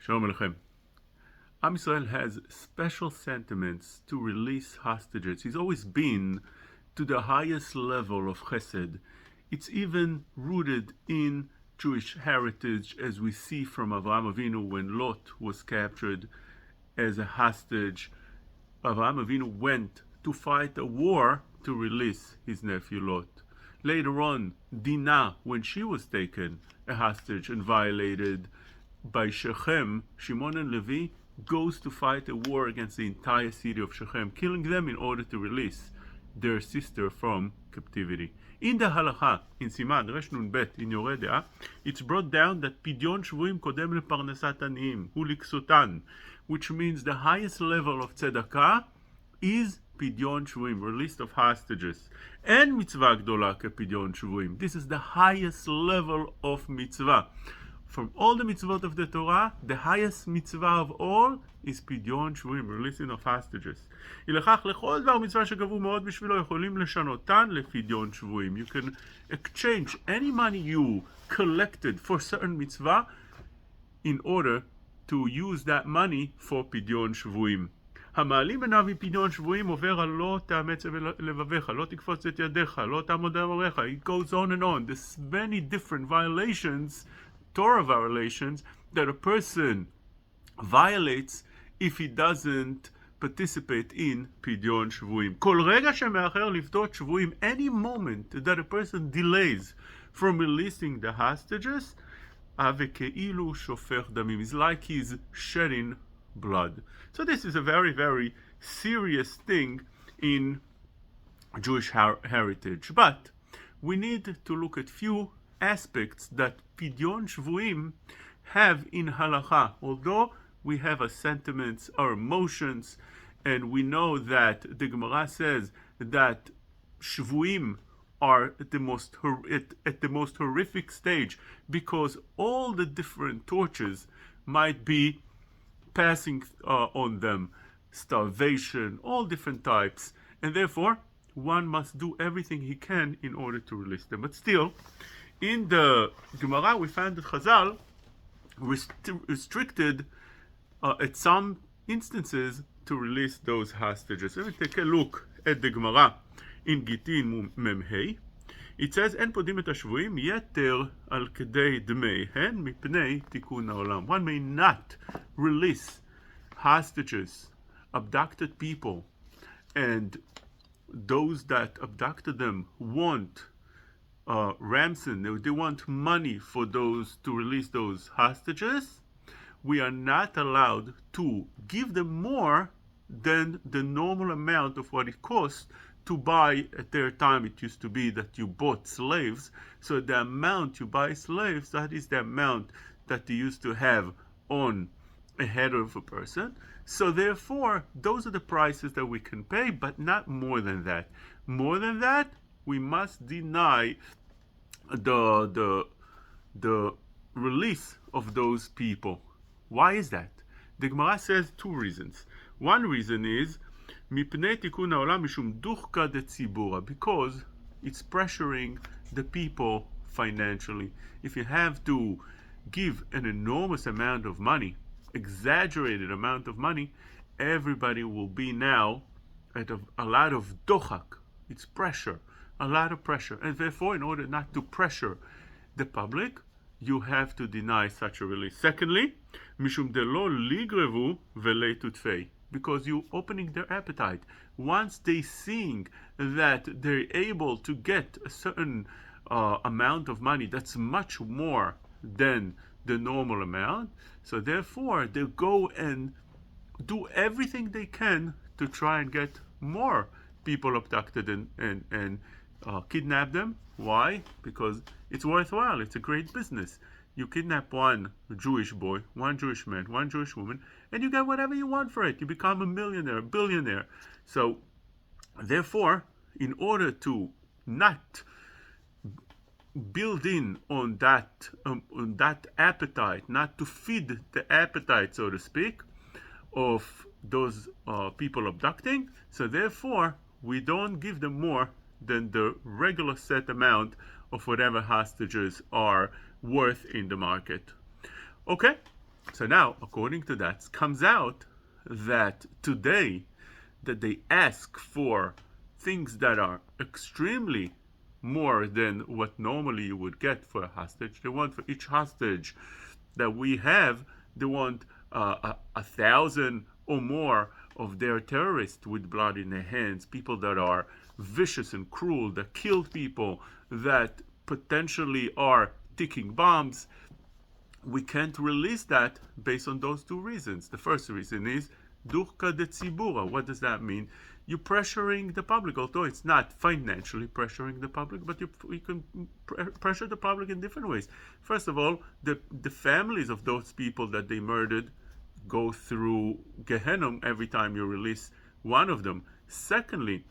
Shalom Aleichem. Am Yisrael has special sentiments to release hostages. He's always been to the highest level of chesed. It's even rooted in Jewish heritage, as we see from Avraham Avinu when Lot was captured as a hostage. Avraham Avinu went to fight a war to release his nephew Lot. Later on, Dinah, when she was taken a hostage and violated by Shechem, Shimon and Levi goes to fight a war against the entire city of Shechem, killing them in order to release their sister from captivity. In the Halacha, in Siman Resh Nun Bet, in Yoreh De'ah, it's brought down that Pidyon Shvuim kodem leparnasat aniyim, hu liksotan, which means the highest level of tzedakah is Pidyon Shvuim, release of hostages. And mitzvah gdola ke Pidyon Shvuim. This is the highest level of mitzvah. From all the mitzvot of the Torah, the highest mitzvah of all is Pidyon Shvuim, releasing of hostages. לכך לכל דבר מצווה שגבו מאוד בשבילו יכולים לשנותן לפדיון שבויים. You can exchange any money you collected for certain mitzvah in order to use that money for פדיון שבויים. המעלים עיניו מפדיון שבויים עובר על לא תאמץ לבביך, לא תקפוץ את ידיך, לא תעמוד על עמך. It goes on and on. There's many different violations, Torah violations, that a person violates if he doesn't participate in פדיון שבויים. כל רגע שמאחר לפדות שבויים, any moment that a person delays from releasing the hostages, וכאילו שופך דמים, is like he's shedding blood. So this is a very, very serious thing in Jewish heritage. But we need to look at few aspects that Pidyon Shvuim have in Halacha. Although we have our sentiments, our emotions, and we know that the Gemara says that Shvuim are at the most horrific stage because all the different tortures might be passing on them, starvation, all different types, and therefore one must do everything he can in order to release them. But still, in the Gemara we find that Chazal restricted at some instances to release those hostages. Let me take a look at the Gemara in Gitin Memhei. It says, אין פודים את השבויים יתר על כדי דמיהן מפני תיקון העולם. One may not release hostages, abducted people, and those that abducted them want ransom, they want money for those to release those hostages. We are not allowed to give them more than the normal amount of what it costs to buy. At their time it used to be that you bought slaves, so the amount you buy slaves, that is the amount that you used to have on a head of a person. So therefore those are the prices that we can pay, but not more than that. More than that, we must deny the release of those people. Why is that? The Gemara says two reasons. One reason is מפני תיקון העולם משום דוחקא דציבורא, because it's pressuring the people financially. If you have to give an enormous amount of money, exaggerated amount of money, everybody will be now at a lot of dochak. It's pressure, a lot of pressure, and therefore in order not to pressure the public, you have to deny such a release. Secondly, משום דלא ליגרבו ולא תותפי, because you're opening their appetite. Once they seeing that they're able to get a certain amount of money that's much more than the normal amount, so therefore they'll go and do everything they can to try and get more people abducted and kidnap them. Why? Because it's worthwhile. It's a great business. You kidnap one Jewish boy, one Jewish man, one Jewish woman, and you get whatever you want for it. You become a millionaire, a billionaire. So, therefore, in order to not build in on that appetite, not to feed the appetite, so to speak, of those people abducting, so therefore, we don't give them more than the regular set amount of whatever hostages are worth in the market. Okay, So now, according to that, comes out that today that they ask for things that are extremely more than what normally you would get for a hostage. They want for each hostage that we have, they want 1,000 or more of their terrorists with blood in their hands, people that are vicious and cruel, that killed people, that potentially are ticking bombs. We can't release that based on those two reasons. The first reason is durka de tzibura. What does that mean? You're pressuring the public, although it's not financially pressuring the public, but you can pressure the public in different ways. First of all, the families of those people that they murdered go through Gehenna every time you release one of them. Secondly,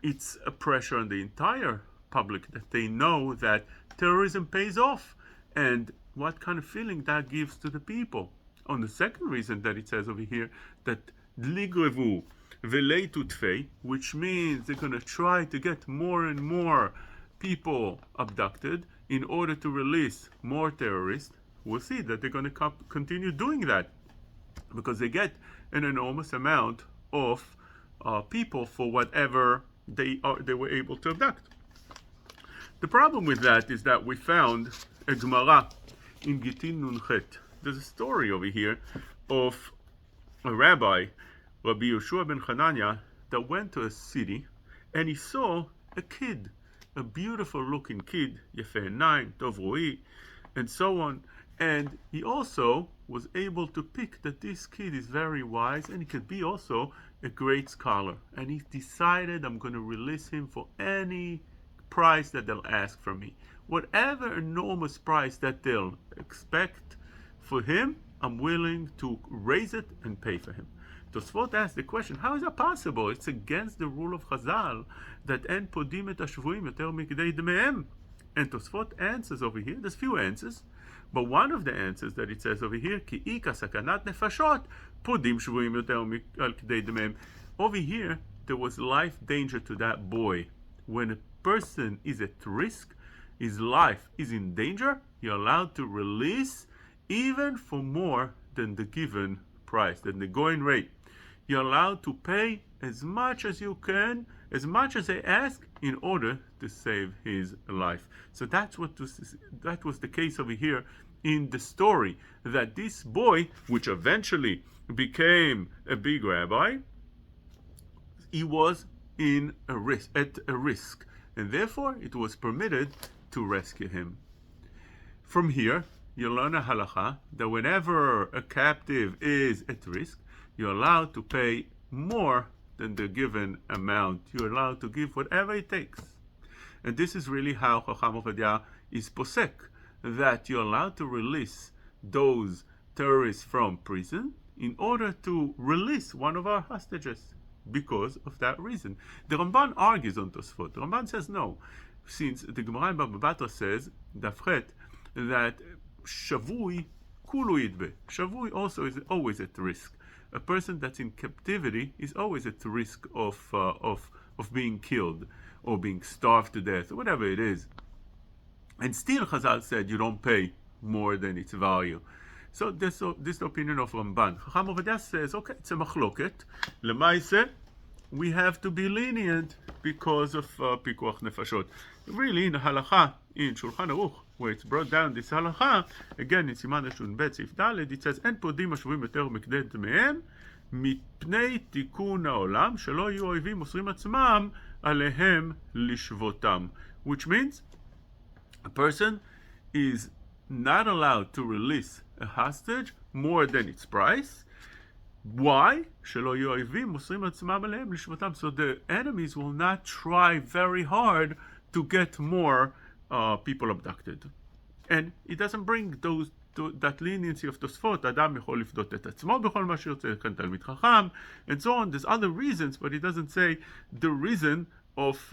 it's a pressure on the entire public that they know that terrorism pays off, and what kind of feeling that gives to the people. On the second reason that it says over here, that ligrevu velei tutfei, which means they're going to try to get more and more people abducted in order to release more terrorists. We'll see that they're going to continue doing that because they get an enormous amount of people for whatever they were able to abduct. The problem with that is that we found a Gemara in Gittin Nunchet. There's a story over here of a rabbi, Rabbi Yeshua ben Hanania, that went to a city and he saw a kid, a beautiful looking kid, Yefei Einayim, Tov Ro'i, and so on. And he also was able to pick that this kid is very wise and he could be also a great scholar. And he decided, I'm going to release him for any price that they'll ask from me. Whatever enormous price that they'll expect for him, I'm willing to raise it and pay for him. Tosfot asked the question, how is that possible? It's against the rule of Chazal that en podim et hashvuim yoter mikdei dmeim. And Tosfot answers over here, there's few answers, but one of the answers that it says over here, ki ika sakanat nefashot, podim shvuim yoter mikdei dmeim. Over here, there was life danger to that boy. When a person is at risk, his life is in danger, you're allowed to release even for more than the given price, than the going rate. You're allowed to pay as much as you can, as much as they ask, in order to save his life. So that was the case over here in the story, that this boy, which eventually became a big rabbi, he was at a risk, and therefore it was permitted to rescue him. From here, you learn a halacha that whenever a captive is at risk, you're allowed to pay more than the given amount. You're allowed to give whatever it takes. And this is really how Chacham Ovadia is posek, that you're allowed to release those terrorists from prison in order to release one of our hostages, because of that reason. The Ramban argues on Tosfot. The Ramban says no, since the Gemara in Baba Batra says, Dafret, that Shavui kulu yidbe. Shavui also is always at risk. A person that's in captivity is always at risk of being killed or being starved to death or whatever it is. And still Chazal said you don't pay more than its value. So this is the opinion of Ramban. Chacham Ovadia says, okay, it's a machloket. Lemaise, we have to be lenient because of pikuach nefashot. Really, in the halacha in Shulchan Aruch, where it's brought down this halacha, again in Siman Shun Bet Sif Daled, it says, "En podim ashvim yoter mikdei dmeim mipnei tikun haolam shelo yu oivim mosrim atzmam alehem lishvotam," which means a person is not allowed to release a hostage more than its price. Why? So the enemies will not try very hard to get more people abducted. And it doesn't bring that leniency of Tosfot, Adam יכול לפדות את עצמו בכל מה שיוצא, כאן תלמיד חכם, and so on. There's other reasons, but it doesn't say the reason of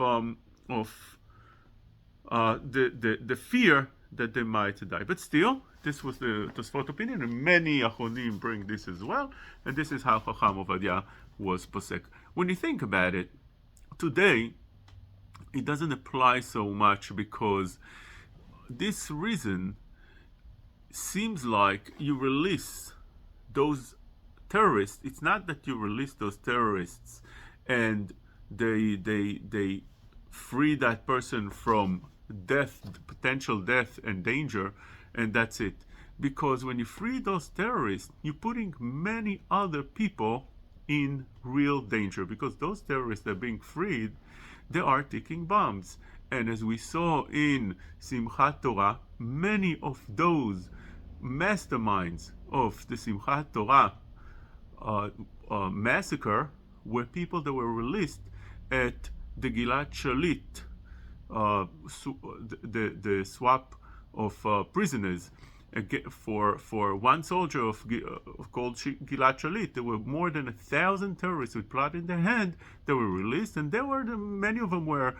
the fear that they might die. But still, this was the Tosfot opinion, and many Achonim bring this as well, and this is how Chacham Ovadia was posek. When you think about it, today, it doesn't apply so much because this reason seems like you release those terrorists, it's not that you release those terrorists and they free that person from death, potential death and danger, and that's it. Because when you free those terrorists, you're putting many other people in real danger, because those terrorists that are being freed, they are ticking bombs. And as we saw in Simchat Torah, many of those masterminds of the Simchat Torah massacre were people that were released at the Gilad Shalit, the swap of prisoners. For one soldier called Gilad Shalit, there were more than 1,000 terrorists with plot in their hand that were released, and many of them were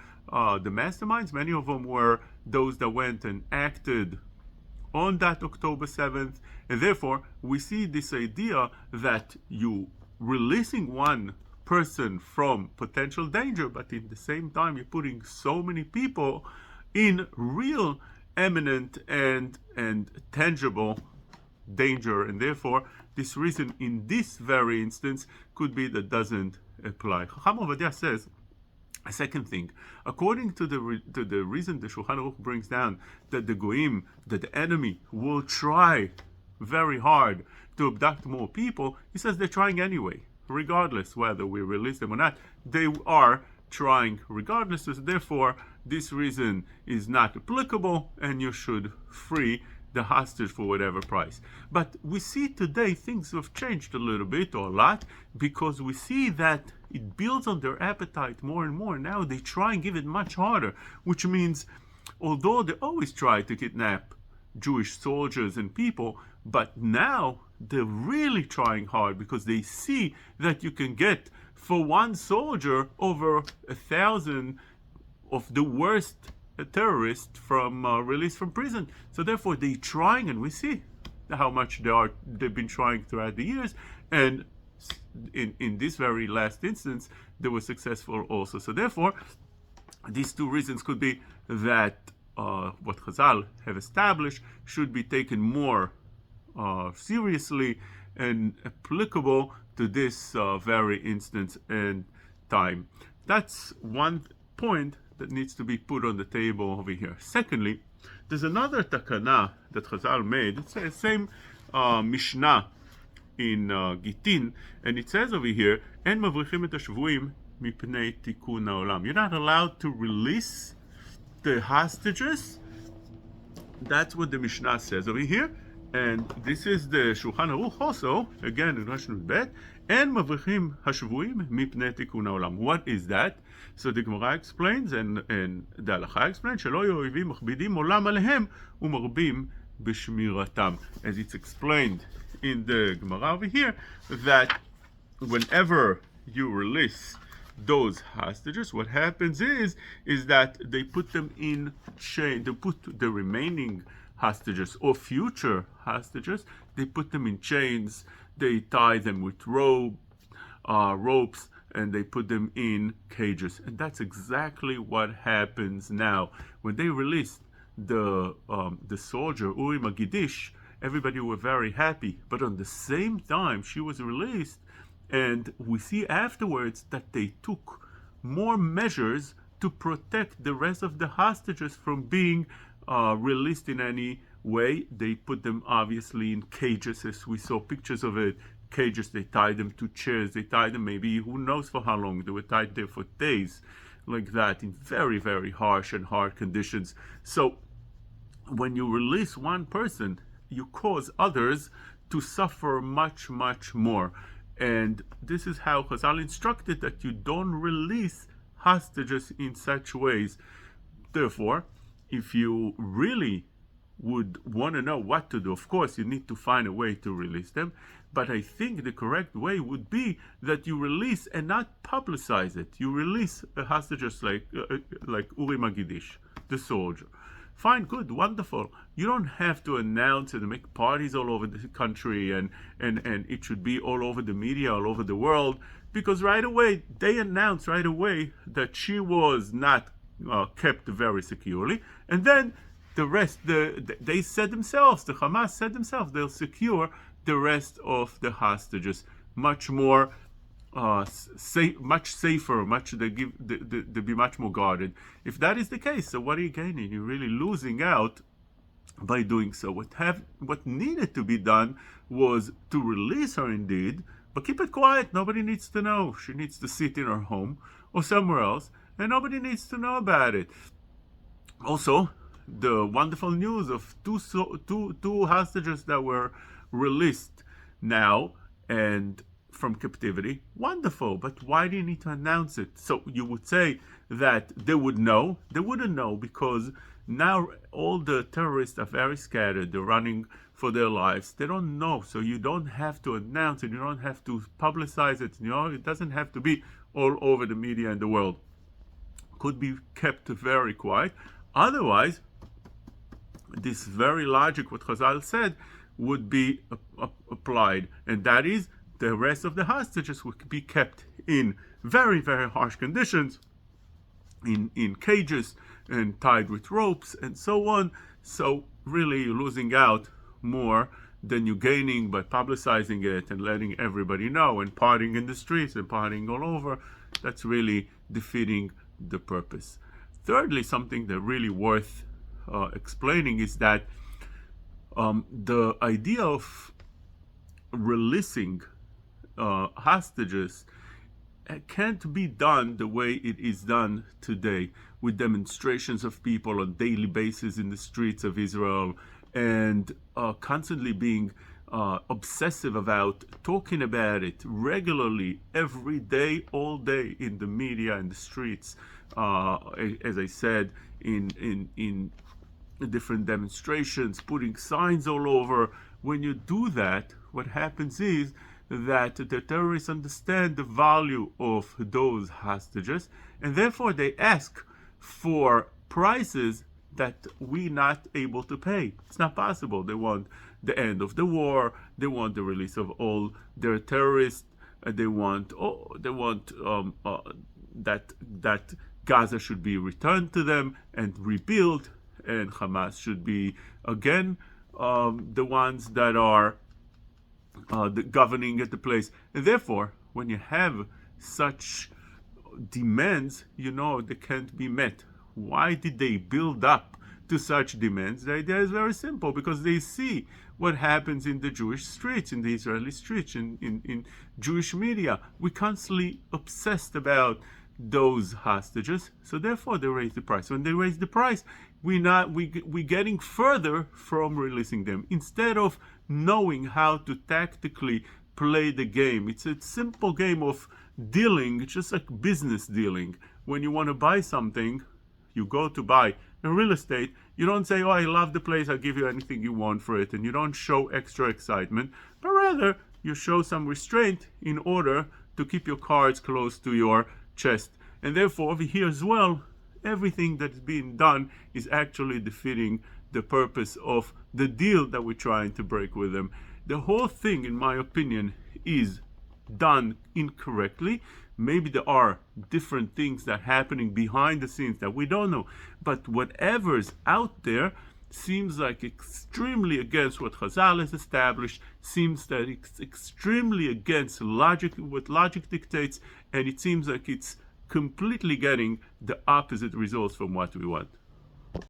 the masterminds. Many of them were those that went and acted on that October 7th, and therefore we see this idea that you releasing one person from potential danger, but in the same time you're putting so many people in real imminent and tangible danger, and therefore this reason in this very instance could be that doesn't apply. Chacham Ovadia says a second thing. According to the reason the Shulchan Aruch brings down, that the goyim, that the enemy will try very hard to abduct more people, he says they're trying anyway, regardless whether we release them or not. They are trying regardless, so therefore this reason is not applicable, and you should free the hostage for whatever price. But we see today things have changed a little bit, or a lot, because we see that it builds on their appetite more and more. Now they try and give it much harder, which means although they always try to kidnap Jewish soldiers and people, but now they're really trying hard, because they see that you can get for one soldier over 1,000 of the worst terrorists from released from prison. So therefore they're trying, and we see how much they've been trying throughout the years, and in this very last instance they were successful also. So therefore these two reasons could be that what Chazal have established should be taken more seriously and applicable to this very instance and time. That's one point that needs to be put on the table over here. Secondly, there's another takana that Chazal made. It's the same Mishnah in Gittin, and it says over here, "En mavrichim et hashvuim mipnei tikun haolam." You're not allowed to release the hostages. That's what the Mishnah says over here, and this is the Shulchan Aruch also, again in Rosh Bet, "En mavrichim hashvuim mipnei tikun haolam." What is that? So the Gemara explains, and the Halacha explains, "Shelo yהיו אויבים מכבידים עולם עליהם ומרבים בשמירתם." As it's explained in the Gemara over here, that whenever you release those hostages, what happens is that they put them in chain. They put the remaining hostages or future hostages, they put them in chains. They tie them with ropes, and they put them in cages. And that's exactly what happens now. When they released the soldier Uri Magidish, everybody were very happy. But on the same time she was released, and we see afterwards that they took more measures to protect the rest of the hostages from being released in any way. They put them obviously in cages, as we saw pictures of it. Cages, they tied them to chairs, they tied them maybe who knows for how long. They were tied there for days, like that, in very, very harsh and hard conditions. So when you release one person, you cause others to suffer much, much more. And this is how Chazal instructed, that you don't release hostages in such ways. Therefore, if you really would want to know what to do, of course you need to find a way to release them, but I think the correct way would be that you release and not publicize it. You release hostages like Uri Magidish, the soldier. Fine, good, wonderful. You don't have to announce it and make parties all over the country, and it should be all over the media, all over the world, because right away they announced right away that she was not kept very securely, and then the rest, they said themselves, the Hamas said themselves, they'll secure the rest of the hostages. Much more much safer, they be much more guarded. If that is the case, so what are you gaining? You're really losing out by doing so. What needed to be done was to release her indeed, but keep it quiet. Nobody needs to know. She needs to sit in her home or somewhere else, and nobody needs to know about it. Also, the wonderful news of two hostages that were released now and from captivity. Wonderful, but why do you need to announce it? So you would say that they would know. They wouldn't know, because now all the terrorists are very scattered. They're running for their lives. They don't know, so you don't have to announce it. You don't have to publicize it. It doesn't have to be all over the media in the world. Could be kept very quiet. Otherwise, this very logic, what Chazal said, would be applied, and that is the rest of the hostages would be kept in very, very harsh conditions, in cages and tied with ropes and so on. So really you're losing out more than you're gaining by publicizing it and letting everybody know and partying in the streets and partying all over. That's really defeating the purpose. Thirdly, something that really worth explaining is that the idea of releasing hostages can't be done the way it is done today, with demonstrations of people on daily basis in the streets of Israel, and constantly being obsessive about talking about it regularly, every day, all day, in the media and the streets. As I said, in different demonstrations, putting signs all over. When you do that, what happens is that the terrorists understand the value of those hostages, and therefore they ask for prices that we're not able to pay. It's not possible. They want the end of the war. They want the release of all their terrorists. They want that Gaza should be returned to them and rebuilt, and Hamas should be again the ones that are the governing at the place. And therefore, when you have such demands, they can't be met. Why did they build up to such demands? The idea is very simple, because they see what happens in the Jewish streets, in the Israeli streets, in Jewish media. We're constantly obsessed about those hostages, so therefore they raise the price. When they raise the price, we're getting further from releasing them, instead of knowing how to tactically play the game. It's a simple game of dealing. It's just like business dealing. When you want to buy something, you go to buy in real estate, you don't say, "Oh, I love the place, I'll give you anything you want for it," and you don't show extra excitement, but rather you show some restraint in order to keep your cards close to your chest. And therefore, over here as well, everything that's being done is actually defeating the purpose of the deal that we're trying to break with them. The whole thing, in my opinion, is done incorrectly. Maybe there are different things that are happening behind the scenes that we don't know, but whatever's out there seems like extremely against what Chazal has established, seems that it's extremely against logic, what logic dictates, and it seems like it's completely getting the opposite results from what we want.